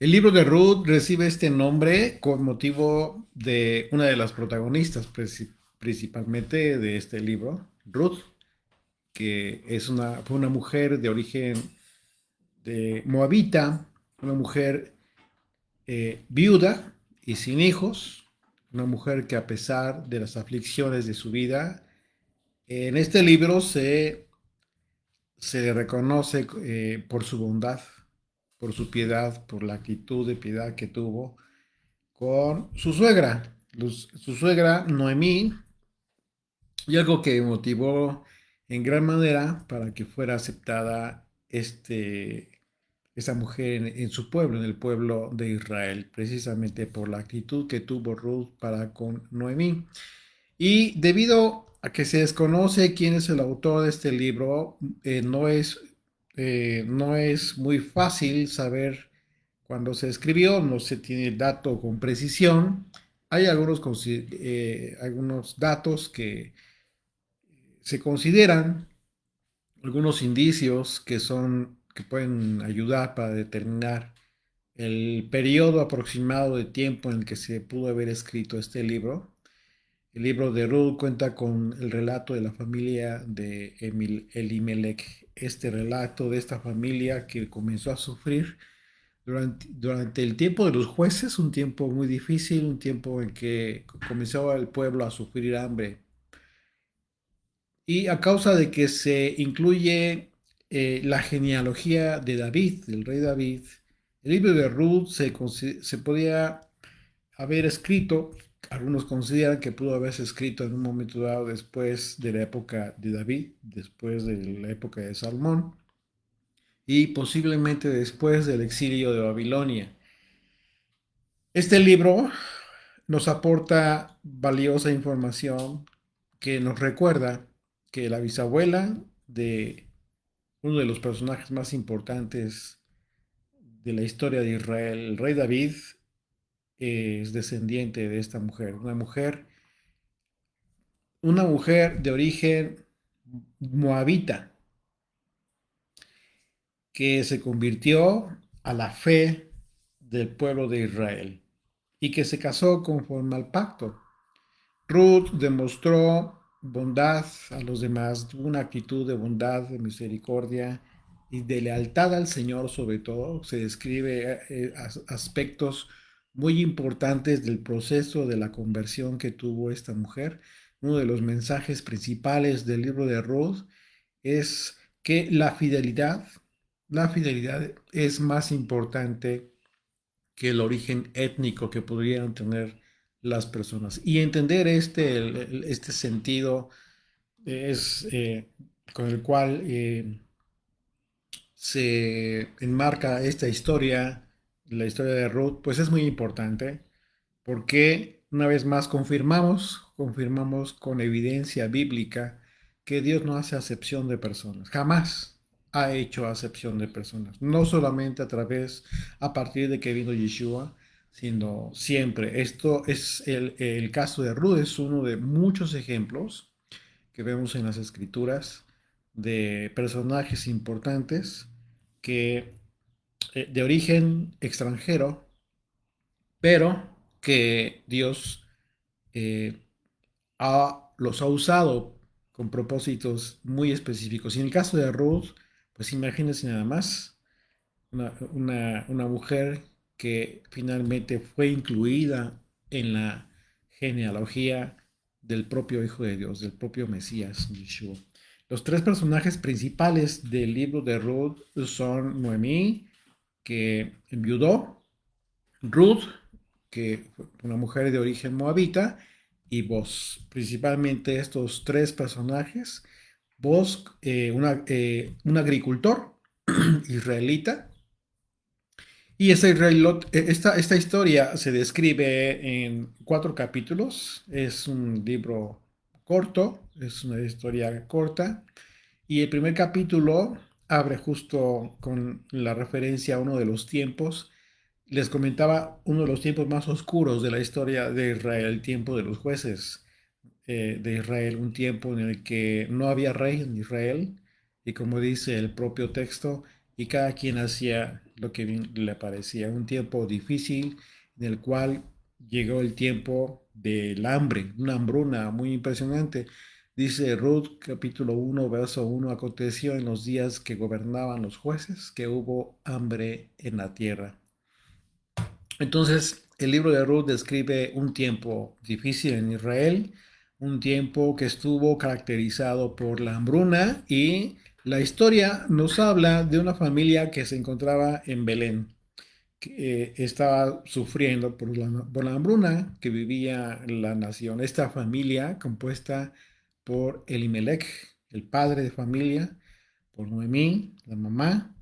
El libro de Ruth recibe este nombre con motivo de una de las protagonistas, principalmente de este libro, Ruth, que fue una mujer de origen de moabita, una mujer viuda y sin hijos, una mujer que a pesar de las aflicciones de su vida, en este libro se le reconoce por su bondad, por su piedad, por la actitud de piedad que tuvo con su suegra, su suegra Noemí, y algo que motivó en gran manera para que fuera aceptada esa mujer en su pueblo, en el pueblo de Israel, precisamente por la actitud que tuvo Ruth para con Noemí. Y debido a que se desconoce quién es el autor de este libro, no es muy fácil saber cuándo se escribió, no se tiene el dato con precisión. Hay algunos datos que se consideran, algunos indicios que pueden ayudar para determinar el periodo aproximado de tiempo en el que se pudo haber escrito este libro. El libro de Ruth cuenta con el relato de la familia de Elimelech, este relato de esta familia que comenzó a sufrir durante el tiempo de los jueces, un tiempo muy difícil, un tiempo en que comenzaba el pueblo a sufrir hambre. Y a causa de que se incluye la genealogía de David, del rey David, el libro de Ruth se podía haber escrito, algunos consideran que pudo haberse escrito en un momento dado después de la época de David, después de la época de Salomón y posiblemente después del exilio de Babilonia. Este libro nos aporta valiosa información que nos recuerda que la bisabuela de uno de los personajes más importantes de la historia de Israel, el rey David, es descendiente de esta mujer, una mujer de origen moabita que se convirtió a la fe del pueblo de Israel y que se casó conforme al pacto. Ruth demostró bondad a los demás, una actitud de bondad, de misericordia y de lealtad al Señor sobre todo. Se describe aspectos muy importantes del proceso de la conversión que tuvo esta mujer. Uno de los mensajes principales del libro de Ruth es que la fidelidad es más importante que el origen étnico que pudieran tener las personas. Y entender este sentido es con el cual se enmarca esta historia, la historia de Ruth, pues es muy importante porque una vez más confirmamos con evidencia bíblica que Dios no hace acepción de personas, jamás ha hecho acepción de personas, no solamente a partir de que vino Yeshua, sino siempre. Esto es el caso de Ruth, es uno de muchos ejemplos que vemos en las escrituras de personajes importantes que de origen extranjero, pero que Dios eh, los ha usado con propósitos muy específicos. Y en el caso de Ruth, pues imagínense nada más, una mujer que finalmente fue incluida en la genealogía del propio Hijo de Dios, del propio Mesías, Yeshua. Los tres personajes principales del libro de Ruth son Noemí, que enviudó, Ruth, que fue una mujer de origen moabita, y Boz. Principalmente estos tres personajes. Boz, un agricultor israelita. Y esta historia se describe en 4 capítulos. Es un libro corto, es una historia corta. Y el primer capítulo abre justo con la referencia a uno de los tiempos. Les comentaba uno de los tiempos más oscuros de la historia de Israel, el tiempo de los jueces de Israel, un tiempo en el que no había rey en Israel y como dice el propio texto, y cada quien hacía lo que bien le parecía, un tiempo difícil en el cual llegó el tiempo del hambre, una hambruna muy impresionante. Dice Ruth capítulo 1, verso 1: aconteció en los días que gobernaban los jueces que hubo hambre en la tierra. Entonces, el libro de Ruth describe un tiempo difícil en Israel, un tiempo que estuvo caracterizado por la hambruna, y la historia nos habla de una familia que se encontraba en Belén, que estaba sufriendo por la hambruna que vivía la nación. Esta familia compuesta por Elimelech, el padre de familia, por Noemí, la mamá,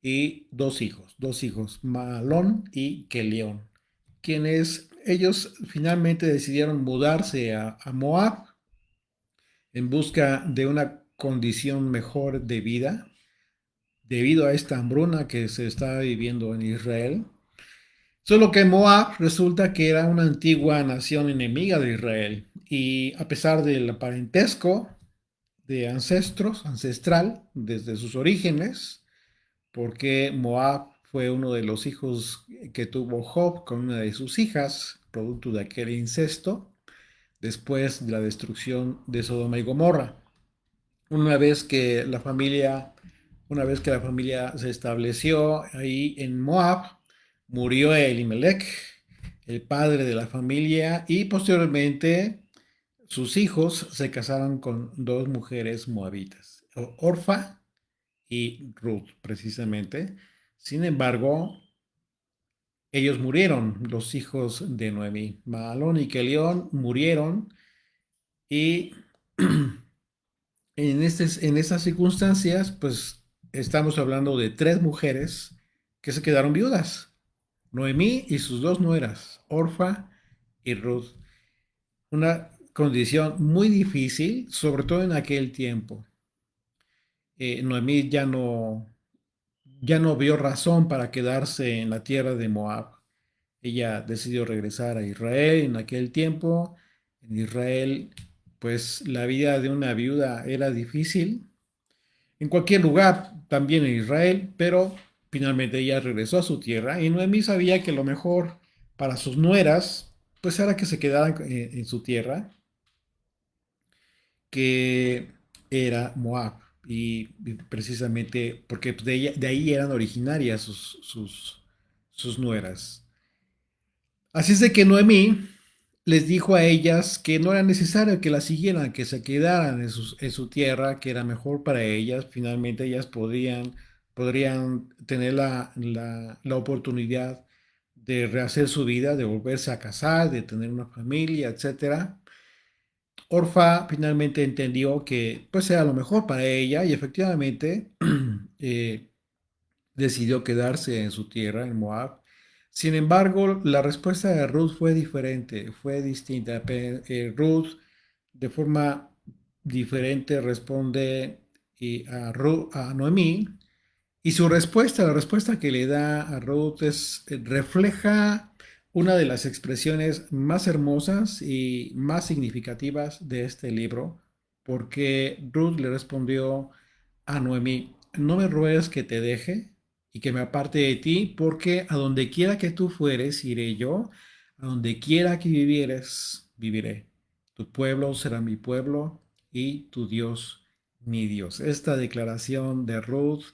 y dos hijos, Mahlón y Kelión, quienes ellos finalmente decidieron mudarse a Moab en busca de una condición mejor de vida debido a esta hambruna que se estaba viviendo en Israel. Solo que Moab resulta que era una antigua nación enemiga de Israel, y a pesar del parentesco de ancestral desde sus orígenes, porque Moab fue uno de los hijos que tuvo Job con una de sus hijas, producto de aquel incesto, después de la destrucción de Sodoma y Gomorra. Una vez que la familia, una vez que la familia se estableció ahí en Moab, murió Elimelech, el padre de la familia, y posteriormente sus hijos se casaron con dos mujeres moabitas, Orfa y Ruth, precisamente. Sin embargo, ellos murieron, los hijos de Noemí. Mahalón y Kelión murieron, y en estas circunstancias, pues estamos hablando de tres mujeres que se quedaron viudas. Noemí y sus dos nueras, Orfa y Ruth. Una condición muy difícil, sobre todo en aquel tiempo. Noemí ya no vio razón para quedarse en la tierra de Moab. Ella decidió regresar a Israel en aquel tiempo. En Israel, pues la vida de una viuda era difícil. En cualquier lugar, también en Israel, pero finalmente ella regresó a su tierra, y Noemí sabía que lo mejor para sus nueras, pues era que se quedaran en su tierra, que era Moab, y precisamente porque pues, de ahí eran originarias sus nueras. Así es de que Noemí les dijo a ellas que no era necesario que las siguieran, que se quedaran en su tierra, que era mejor para ellas. Finalmente ellas podrían tener la oportunidad de rehacer su vida, de volverse a casar, de tener una familia, etcétera. Orfa finalmente entendió que pues era lo mejor para ella, y efectivamente eh, decidió quedarse en su tierra, en Moab. Sin embargo, la respuesta de Ruth fue diferente, fue distinta. Ruth, de forma diferente, responde a Noemí, y su respuesta, la respuesta que le da a Ruth, refleja una de las expresiones más hermosas y más significativas de este libro, porque Ruth le respondió a Noemí: no me ruegues que te deje y que me aparte de ti, porque a donde quiera que tú fueres, iré yo; a donde quiera que vivieres, viviré. Tu pueblo será mi pueblo y tu Dios mi Dios. Esta declaración de Ruth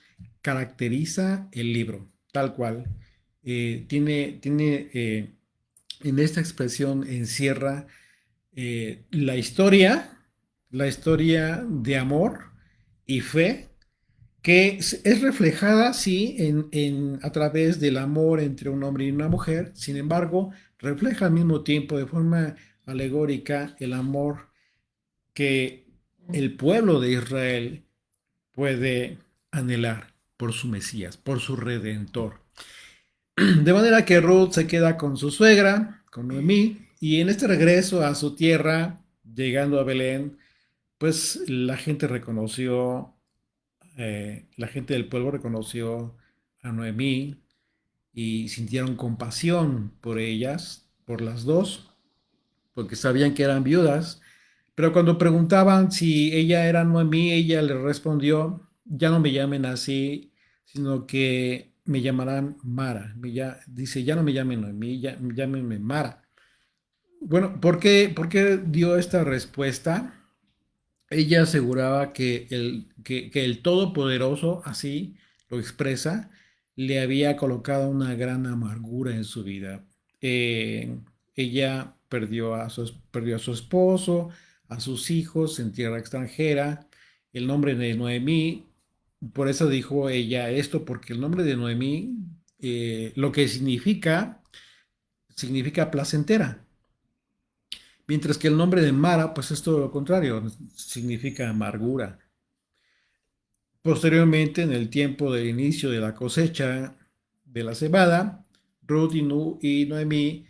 caracteriza el libro, tal cual. En esta expresión encierra la historia de amor y fe, que es reflejada, sí, a través del amor entre un hombre y una mujer. Sin embargo, refleja al mismo tiempo, de forma alegórica, el amor que el pueblo de Israel puede anhelar por su Mesías, por su Redentor. De manera que Ruth se queda con su suegra, con Noemí, y en este regreso a su tierra, llegando a Belén, pues la gente del pueblo reconoció a Noemí, y sintieron compasión por ellas, por las dos, porque sabían que eran viudas. Pero cuando preguntaban si ella era Noemí, ella les respondió: ya no me llamen así, sino que me llamarán Mara. Dice, ya no me llamen Noemí, llámenme Mara. Bueno, ¿por qué dio esta respuesta? Ella aseguraba que el Todopoderoso, así lo expresa, le había colocado una gran amargura en su vida. Ella perdió a su esposo, a sus hijos en tierra extranjera, el nombre de Noemí, por eso dijo ella esto, porque el nombre de Noemí, lo que significa placentera. Mientras que el nombre de Mara, pues es todo lo contrario, significa amargura. Posteriormente, en el tiempo del inicio de la cosecha de la cebada, Ruth y Noemí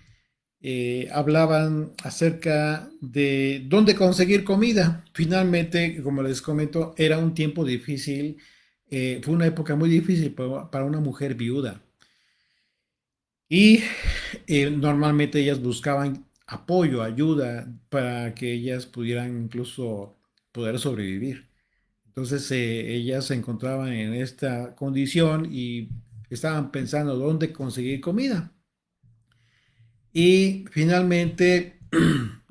hablaban acerca de dónde conseguir comida. Finalmente, como les comento, era un tiempo difícil, fue una época muy difícil para una mujer viuda. Y normalmente ellas buscaban apoyo, ayuda para que ellas pudieran incluso poder sobrevivir. Entonces ellas se encontraban en esta condición y estaban pensando dónde conseguir comida. Y finalmente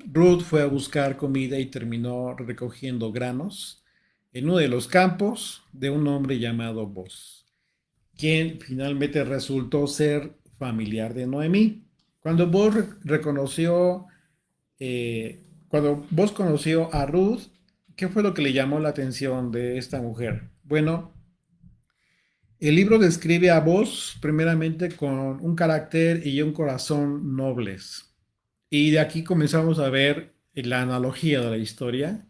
Ruth fue a buscar comida y terminó recogiendo granos en uno de los campos de un hombre llamado Boz, quien finalmente resultó ser familiar de Noemí. Cuando Boz reconoció, cuando Boz conoció a Ruth, ¿qué fue lo que le llamó la atención de esta mujer? Bueno, el libro describe a Boz primeramente con un carácter y un corazón nobles. Y de aquí comenzamos a ver la analogía de la historia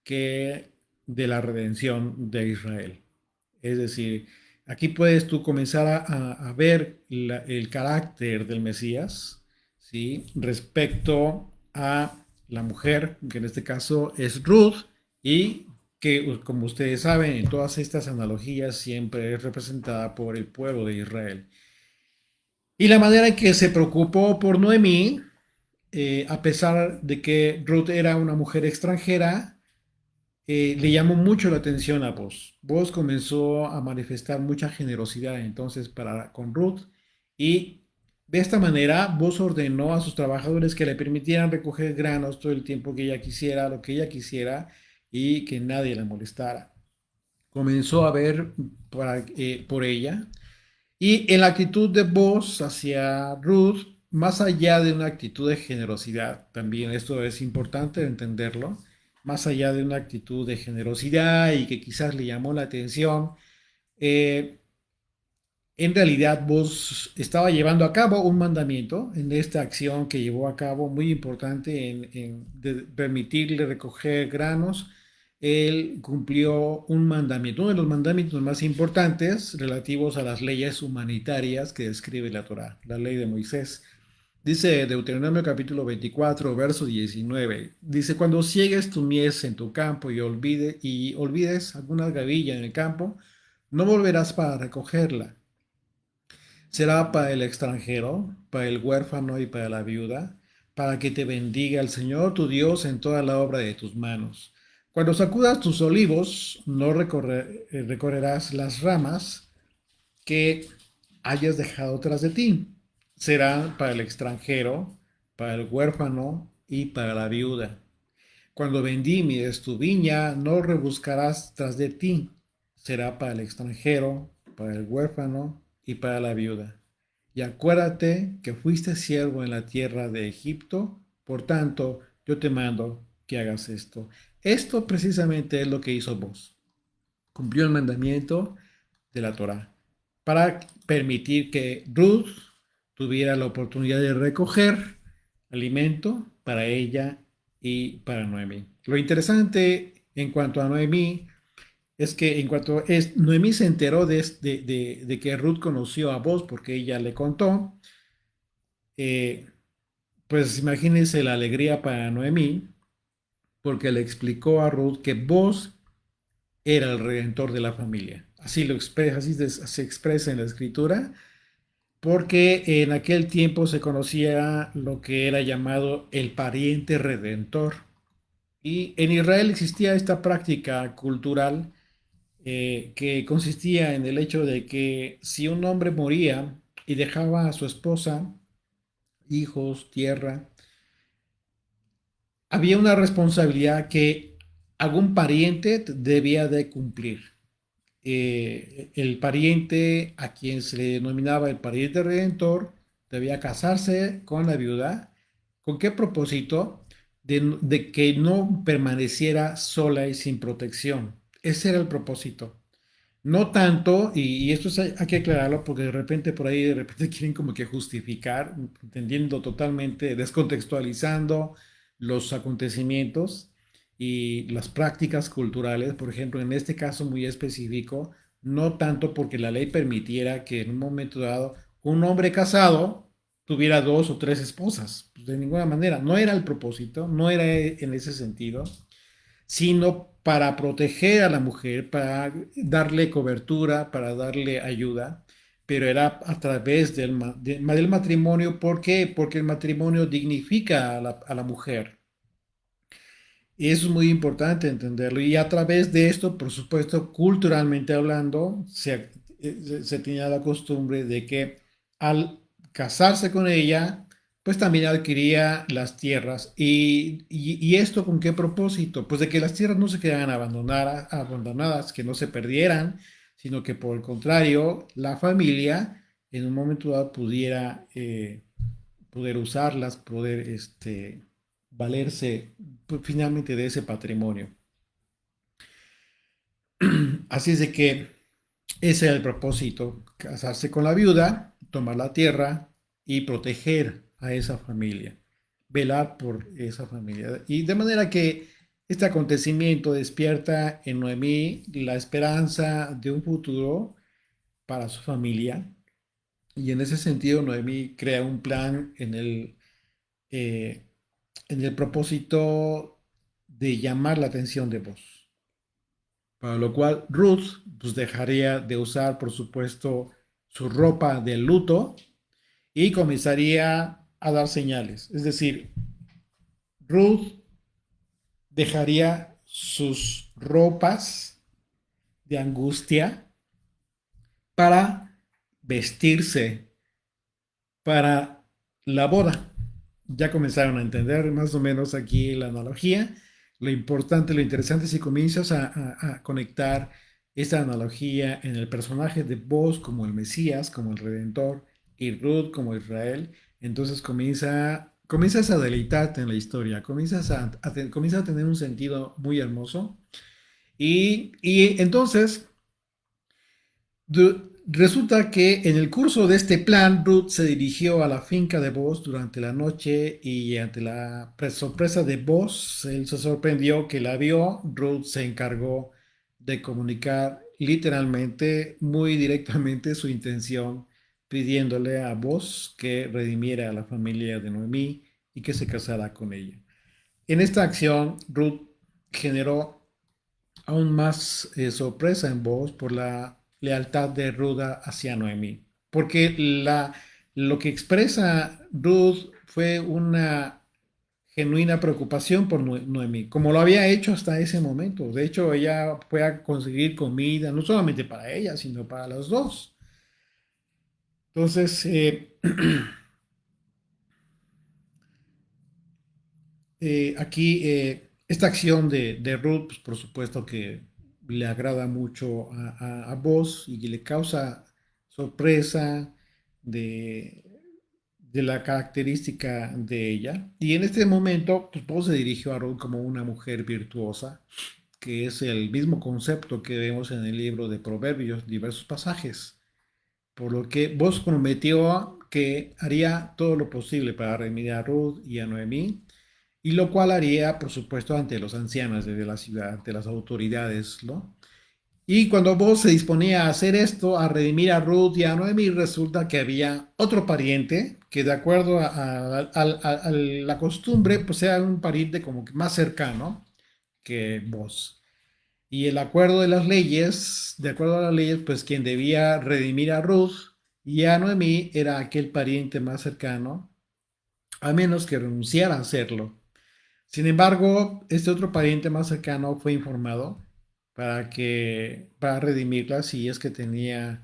que de la redención de Israel. Es decir, aquí puedes tú comenzar a ver el carácter del Mesías, ¿sí? Respecto a la mujer, que en este caso es Ruth, y que, como ustedes saben, en todas estas analogías siempre es representada por el pueblo de Israel. Y la manera en que se preocupó por Noemí, a pesar de que Ruth era una mujer extranjera, le llamó mucho la atención a Vos. Vos comenzó a manifestar mucha generosidad entonces para con Ruth y de esta manera Vos ordenó a sus trabajadores que le permitieran recoger granos todo el tiempo que ella quisiera, lo que ella quisiera y que nadie la molestara. Comenzó a ver por ella y en la actitud de Vos hacia Ruth, más allá de una actitud de generosidad, también esto es importante entenderlo, más allá de una actitud de generosidad y que quizás le llamó la atención, eh, en realidad Vos estaba llevando a cabo un mandamiento en esta acción que llevó a cabo muy importante en permitirle recoger granos. Él cumplió un mandamiento, uno de los mandamientos más importantes relativos a las leyes humanitarias que describe la Torá, la ley de Moisés. Dice Deuteronomio capítulo 24, verso 19. Dice, cuando ciegues tu mies en tu campo y olvides alguna gavilla en el campo, no volverás para recogerla. Será para el extranjero, para el huérfano y para la viuda, para que te bendiga el Señor tu Dios en toda la obra de tus manos. Cuando sacudas tus olivos, no recorrerás las ramas que hayas dejado tras de ti. Serán para el extranjero, para el huérfano y para la viuda. Cuando vendimides tu viña, no rebuscarás tras de ti. Será para el extranjero, para el huérfano y para la viuda. Y acuérdate que fuiste siervo en la tierra de Egipto, por tanto, yo te mando que hagas esto. Esto precisamente es lo que hizo vos. Cumplió el mandamiento de la Torá para permitir que Ruth tuviera la oportunidad de recoger alimento para ella y para Noemí. Lo interesante en cuanto a Noemí es que Noemí se enteró de que Ruth conoció a Boaz porque ella le contó, eh, pues imagínense la alegría para Noemí porque le explicó a Ruth que Boaz era el redentor de la familia. Así lo expresa, se expresa en la escritura, porque en aquel tiempo se conocía lo que era llamado el pariente redentor. Y en Israel existía esta práctica cultural que consistía en el hecho de que si un hombre moría y dejaba a su esposa, hijos, tierra, había una responsabilidad que algún pariente debía de cumplir. El pariente a quien se le denominaba el pariente redentor debía casarse con la viuda. ¿Con qué propósito? De que no permaneciera sola y sin protección. Ese era el propósito. No tanto, y esto hay que aclararlo porque de repente por ahí de repente quieren como que justificar, entendiendo totalmente, descontextualizando los acontecimientos y las prácticas culturales, por ejemplo, en este caso muy específico, no tanto porque la ley permitiera que en un momento dado un hombre casado tuviera dos o tres esposas, pues de ninguna manera, no era el propósito, no era en ese sentido, sino para proteger a la mujer, para darle cobertura, para darle ayuda, pero era a través del matrimonio. ¿Por qué? Porque el matrimonio dignifica a la mujer. Y eso es muy importante entenderlo. Y a través de esto, por supuesto, culturalmente hablando, se tenía la costumbre de que al casarse con ella, pues también adquiría las tierras. ¿Y esto con qué propósito? Pues de que las tierras no se quedaran abandonadas, que no se perdieran, sino que por el contrario, la familia en un momento dado pudiera poder usarlas, poder valerse pues, finalmente de ese patrimonio. Así es de que ese era el propósito, casarse con la viuda, tomar la tierra y proteger a esa familia, velar por esa familia. Y de manera que este acontecimiento despierta en Noemí la esperanza de un futuro para su familia. Y en ese sentido, Noemí crea un plan eh, en el propósito de llamar la atención de vos. Para lo cual Ruth pues, dejaría de usar, por supuesto, su ropa de luto y comenzaría a dar señales. Es decir, Ruth dejaría sus ropas de angustia para vestirse para la boda. Ya comenzaron a entender más o menos aquí la analogía. Lo importante, lo interesante, si comienzas a conectar esta analogía en el personaje de vos como el Mesías, como el Redentor, y Ruth como Israel, entonces comienzas a deleitarte en la historia, comienza a tener un sentido muy hermoso. Y entonces resulta que en el curso de este plan, Ruth se dirigió a la finca de Boaz durante la noche y ante la sorpresa de Boaz, él se sorprendió que la vio. Ruth se encargó de comunicar literalmente, muy directamente su intención, pidiéndole a Boaz que redimiera a la familia de Noemí y que se casara con ella. En esta acción, Ruth generó aún más sorpresa en vos por la lealtad de Ruda hacia Noemí. Porque lo que expresa Ruth fue una genuina preocupación por Noemí, como lo había hecho hasta ese momento. De hecho, ella fue a conseguir comida, no solamente para ella, sino para los dos. Entonces, aquí esta acción de Ruth, pues, por supuesto que le agrada mucho a Boz y le causa sorpresa de, de la característica de ella. Y en este momento, pues Boz se dirigió a Ruth como una mujer virtuosa, que es el mismo concepto que vemos en el libro de Proverbios, diversos pasajes. Por lo que Boz prometió que haría todo lo posible para redimir a Ruth y a Noemí, y lo cual haría, por supuesto, ante los ancianos de la ciudad, ante las autoridades, ¿no? Y cuando Boaz se disponía a hacer esto, a redimir a Ruth y a Noemí, resulta que había otro pariente que de acuerdo a la costumbre, pues era un pariente como que más cercano que Boaz. Y el acuerdo de las leyes, de acuerdo a las leyes, pues quien debía redimir a Ruth y a Noemí era aquel pariente más cercano, a menos que renunciara a hacerlo. Sin embargo, este otro pariente más cercano fue informado para redimirla si es que tenía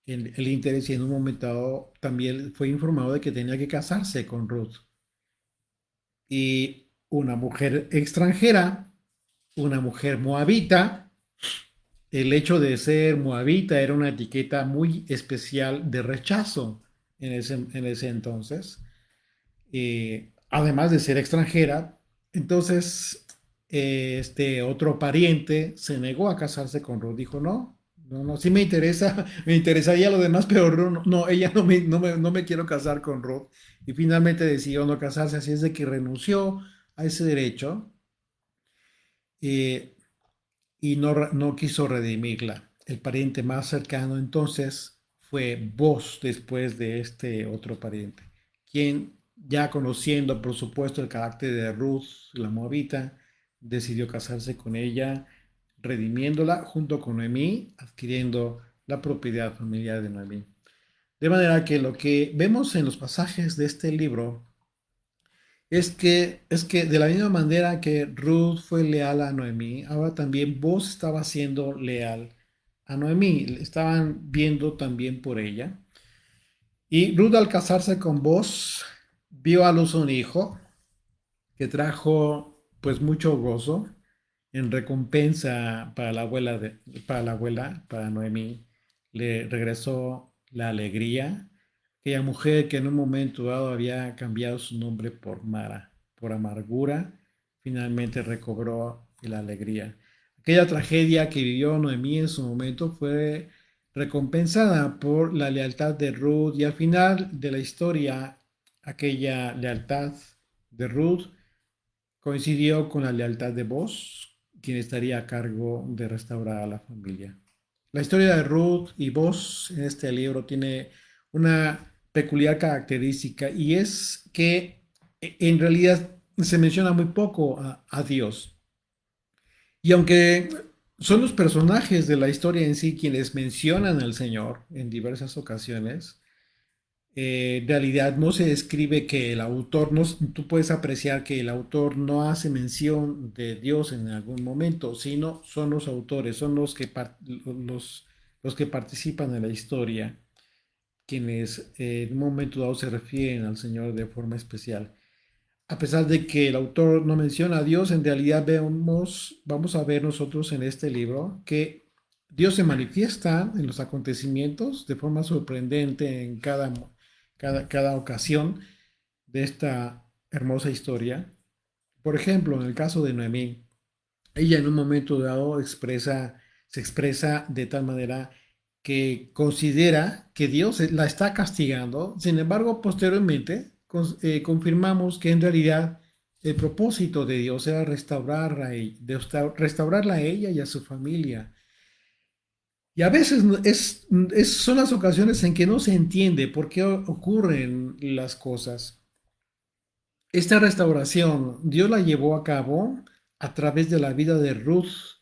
el interés y en un momento dado también fue informado de que tenía que casarse con Ruth. Y una mujer extranjera, una mujer moabita, el hecho de ser moabita era una etiqueta muy especial de rechazo en ese entonces. Además de ser extranjera, entonces este otro pariente se negó a casarse con Ruth. Dijo, no, no, no, sí me interesa, me interesaría lo demás, pero no, no, ella no me quiero casar con Ruth. Y finalmente decidió no casarse, así es de que renunció a ese derecho eh, y no quiso redimirla. El pariente más cercano entonces fue Boz después de este otro pariente, quien ya conociendo por supuesto el carácter de Ruth, la moabita, decidió casarse con ella, redimiéndola junto con Noemí, adquiriendo la propiedad familiar de Noemí. De manera que lo que vemos en los pasajes de este libro es que de la misma manera que Ruth fue leal a Noemí, ahora también vos estaba siendo leal a Noemí. Estaban viendo también por ella. Y Ruth al casarse con vos, vio a luz un hijo que trajo pues mucho gozo en recompensa para para Noemí. Le regresó la alegría. Aquella mujer que en un momento dado había cambiado su nombre por Mara, por amargura, finalmente recobró la alegría. Aquella tragedia que vivió Noemí en su momento fue recompensada por la lealtad de Ruth y al final de la historia, aquella lealtad de Ruth coincidió con la lealtad de Boz, quien estaría a cargo de restaurar a la familia. La historia de Ruth y Boz en este libro tiene una peculiar característica y es que en realidad se menciona muy poco a Dios. Y aunque son los personajes de la historia en sí quienes mencionan al Señor en diversas ocasiones, en realidad no se describe que el autor, no, tú puedes apreciar que el autor no hace mención de Dios en algún momento, sino son los autores, son los que participan en la historia, quienes en un momento dado se refieren al Señor de forma especial. A pesar de que el autor no menciona a Dios, en realidad vamos a ver nosotros en este libro que Dios se manifiesta en los acontecimientos de forma sorprendente en cada ocasión de esta hermosa historia. Por ejemplo, en el caso de Noemí, ella en un momento dado se expresa de tal manera que considera que Dios la está castigando. Sin embargo, posteriormente confirmamos que en realidad el propósito de Dios era restaurarla a ella y a su familia. Y a veces son las ocasiones en que no se entiende por qué ocurren las cosas. Esta restauración Dios la llevó a cabo a través de la vida de Ruth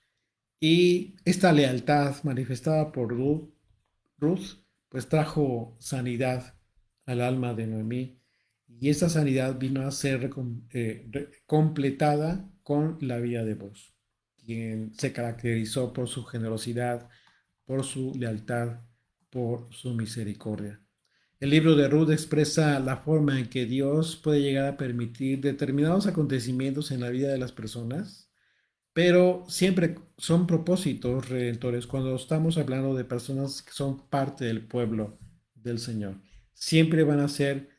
y esta lealtad manifestada por Ruth, pues trajo sanidad al alma de Noemí. Y esta sanidad vino a ser completada con la vida de Boz, quien se caracterizó por su generosidad, por su lealtad, por su misericordia. El libro de Ruth expresa la forma en que Dios puede llegar a permitir determinados acontecimientos en la vida de las personas, pero siempre son propósitos redentores cuando estamos hablando de personas que son parte del pueblo del Señor. Siempre van a ser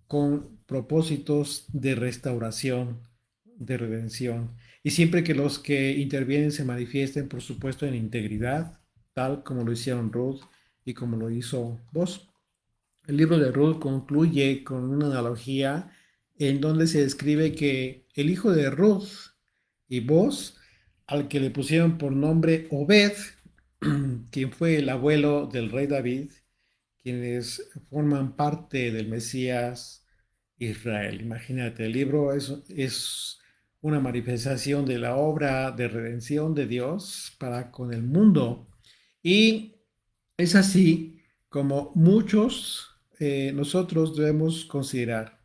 con propósitos de restauración, de redención. Y siempre que los que intervienen se manifiesten, por supuesto, en integridad, tal como lo hicieron Ruth y como lo hizo vos. El libro de Ruth concluye con una analogía en donde se describe que el hijo de Ruth y Boz, al que le pusieron por nombre Obed, quien fue el abuelo del rey David, quienes forman parte del Mesías Israel. Imagínate, el libro es una manifestación de la obra de redención de Dios para con el mundo. Y es así como muchos nosotros debemos considerar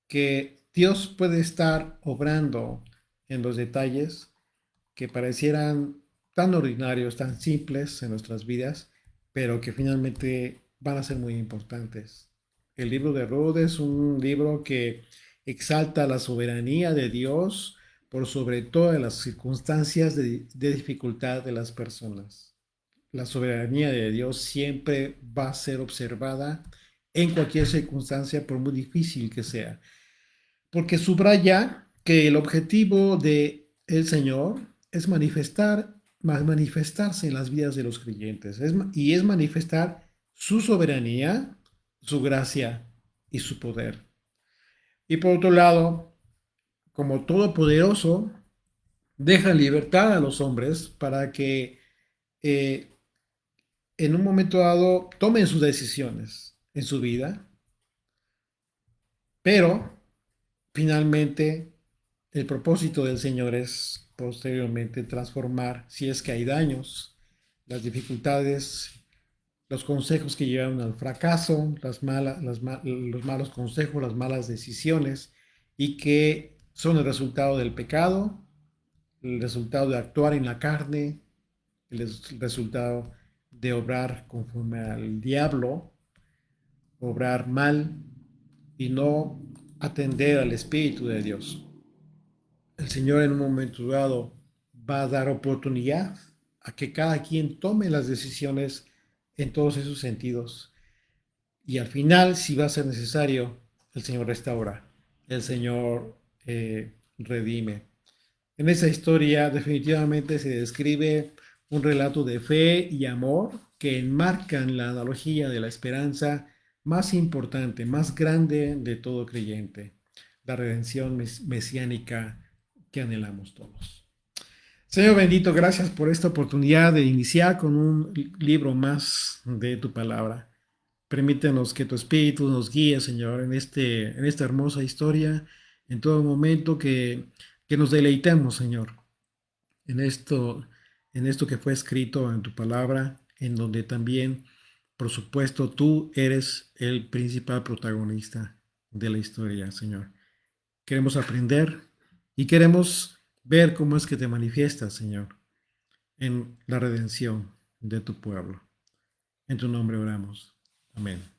que Dios puede estar obrando en los detalles que parecieran tan ordinarios, tan simples en nuestras vidas, pero que finalmente van a ser muy importantes. El libro de Ruth es un libro que exalta la soberanía de Dios por sobre todas las circunstancias de dificultad de las personas. La soberanía de Dios siempre va a ser observada en cualquier circunstancia, por muy difícil que sea, porque subraya que el objetivo de el Señor es manifestarse en las vidas de los creyentes, y es manifestar su soberanía, su gracia y su poder. Y por otro lado, como todopoderoso, deja libertad a los hombres para que eh, en un momento dado tomen sus decisiones en su vida, pero finalmente el propósito del Señor es posteriormente transformar, si es que hay daños, las dificultades, los consejos que llevan al fracaso, los malos consejos, las malas decisiones, y que son el resultado del pecado, el resultado de actuar en la carne, el resultado de obrar conforme al diablo, obrar mal y no atender al Espíritu de Dios. El Señor en un momento dado va a dar oportunidad a que cada quien tome las decisiones en todos esos sentidos. Y al final, si va a ser necesario, el Señor restaura, el Señor redime. En esa historia definitivamente se describe un relato de fe y amor que enmarcan la analogía de la esperanza más importante, más grande de todo creyente, la redención mesiánica que anhelamos todos. Señor bendito, gracias por esta oportunidad de iniciar con un libro más de tu palabra. Permítenos que tu Espíritu nos guíe, Señor, en esta hermosa historia, en todo momento que nos deleitemos, Señor, en en esto que fue escrito en tu palabra, en donde también, por supuesto, tú eres el principal protagonista de la historia, Señor. Queremos aprender y queremos ver cómo es que te manifiestas, Señor, en la redención de tu pueblo. En tu nombre oramos. Amén.